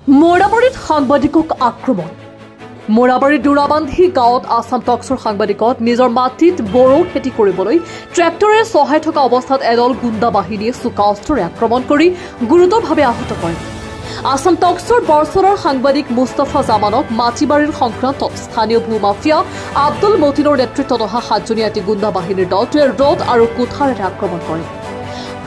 মোৰাবাৰীত সাংবাদিকক আক্ৰমণ। মোৰাবাৰীৰ দুৰাবান্ধি গাঁৱত আছাম টক্সৰ সাংবাদিকক নিজৰ মাটিত বড়ো খেতি কৰিবলৈ ট্ৰেক্টৰে চহাই থকা অৱস্থাত এদল গুণ্ডা বাহিনীয়ে চোকা অস্ত্ৰৰে আক্ৰমণ কৰি গুৰুতৰভাৱে আহত কৰে। আছাম টক্সৰ বৰছৰৰ সাংবাদিক মুস্তাফা জামানক মাটিবাৰীৰ সংক্ৰান্তত স্থানীয় ভূমাফিয়া আব্দুল মতিনৰ নেতৃত্বত অহা 7জনীয়া এটি গুণ্ডা বাহিনীৰ দলটোৱে ৰড আৰু কুঠাৰেৰে আক্ৰমণ কৰে।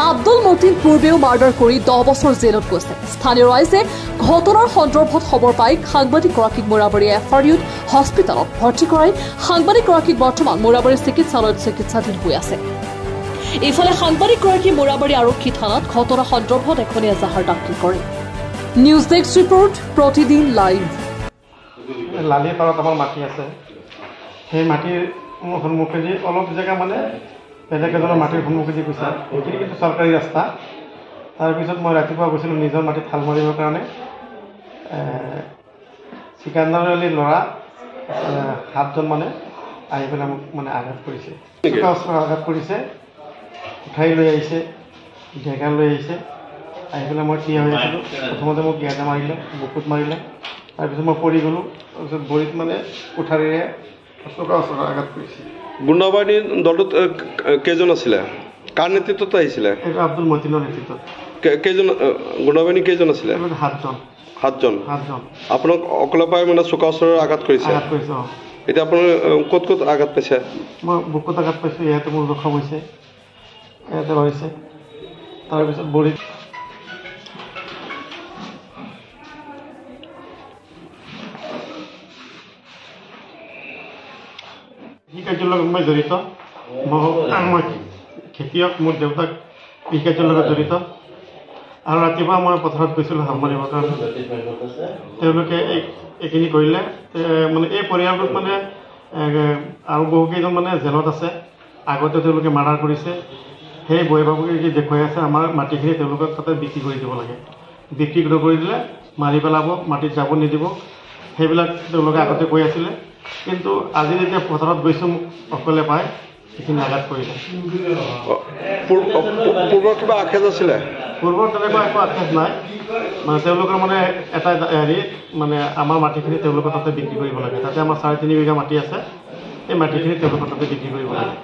আব্দুল মতিন পূৰ্বেও মাৰ্ডাৰ কৰি 10 বছৰ জেলত গৈছে। স্থানীয় ৰাইজে ঘটনাৰ সন্দৰ্ভত খবৰ পাই সাংবাদিকগৰাকীক মোৰাবাৰী এফআৰইউত হস্পিটেলত ভৰ্তি কৰাই সাংবাদিকগৰাকীক বৰ্তমান মোৰাবাৰী চিকিৎসালয়ত চিকিৎসাধীন হৈ আছে। ইফালে সাংবাদিকগৰাকী মোৰাবাৰী আৰক্ষী থানাত ঘটনা সন্দৰ্ভত এখন এজাহাৰ দাখিল কৰে। নিউজ ডেস্ক ৰিপৰ্ট, প্ৰতিদিন লাইভ। লালিপাৰত আমাৰ মাটি আছে, সেই মাটিৰ সন্মুখেদি অলপ জেগা মানে বেলেগ এজনৰ মাটিৰ সন্মুখেদি গৈছে। এইখিনি কিন্তু চৰকাৰী ৰাস্তা। তাৰপিছত মই ৰাতিপুৱা গৈছিলোঁ নিজৰ মাটিত হাল মাৰিবৰ কাৰণে। চিকান্দাৰ আলীৰ ল'ৰা 7জন মানে আহি পেলাই মোক মানে আঘাত কৰিছে, আঘাত কৰিছে, উঠাই লৈ আহিছে, ঢেকা লৈ আহিছে। আহি পেলাই মই থিয় হৈ আছিলোঁ। প্ৰথমতে মোক গেজা মাৰিলে, বুকুত মাৰিলে। তাৰপিছত মই পৰি গ'লোঁ। তাৰপিছত ভৰিত মানে কোঠাৰেৰে চোকা অস্ত্ৰৰ আঘাত কৰিছে। গুণ্ডাবাহিনীৰ দলটোত কেইজন আছিলে? কাৰ নেতৃত্বত আহিছিলে? এইটো আব্দুল মতিনৰ নেতৃত্বত। কেইজন গুণ্ডাবাহিনী কেইজন আছিলে? 7জন। আপোনাক অকলে পাই মানে চোকা অস্ত্ৰৰ আঘাত কৰিছে? এতিয়া আপোনাৰ ক'ত ক'ত আঘাত পাইছে? মই বুকুত আঘাত পাইছোঁ, ইয়াতে মোৰ জখম হৈছে, ইয়াতে হৈছে। তাৰপিছত ভৰিত কৃষিকাৰ্যৰ লগত মই জড়িত। মই খেতিয়ক, মোৰ দেউতাক কৃষিকাৰ্যৰ লগত জড়িত। আৰু ৰাতিপুৱা মই পথাৰত গৈছিলোঁ হাল মাৰিবৰ কাৰণে। তেওঁলোকে এইখিনি কৰিলে। মানে এই পৰিয়ালটোত মানে আৰু বহুকেইজন মানে জেলত আছে। আগতে তেওঁলোকে মাৰ্ডাৰ কৰিছে। সেই বৈ বাবুকে দেখুৱাই আছে আমাৰ মাটিখিনি তেওঁলোকক তাতে বিক্ৰী কৰি দিব লাগে। বিক্ৰী কৰি দিলে মাৰি পেলাব, মাটিত যাব নিদিব, সেইবিলাক তেওঁলোকে আগতে কৈ আছিলে। কিন্তু আজি যেতিয়া পথাৰত গৈছোঁ মোক অকলে পাই সেইখিনি আঘাত কৰিলে। পূৰ্বৰ কিবা আখেজ আছিলে? পূৰ্বৰ তেনেকুৱা একো আখেজ নাই। মানে তেওঁলোকৰ মানে এটা হেৰি মানে আমাৰ মাটিখিনি তেওঁলোকৰ তাতে বিক্ৰী কৰিব লাগে। তাতে আমাৰ 3.5 বিঘা মাটি আছে। এই মাটিখিনি তেওঁলোকৰ তাতে বিক্ৰী কৰিব লাগে।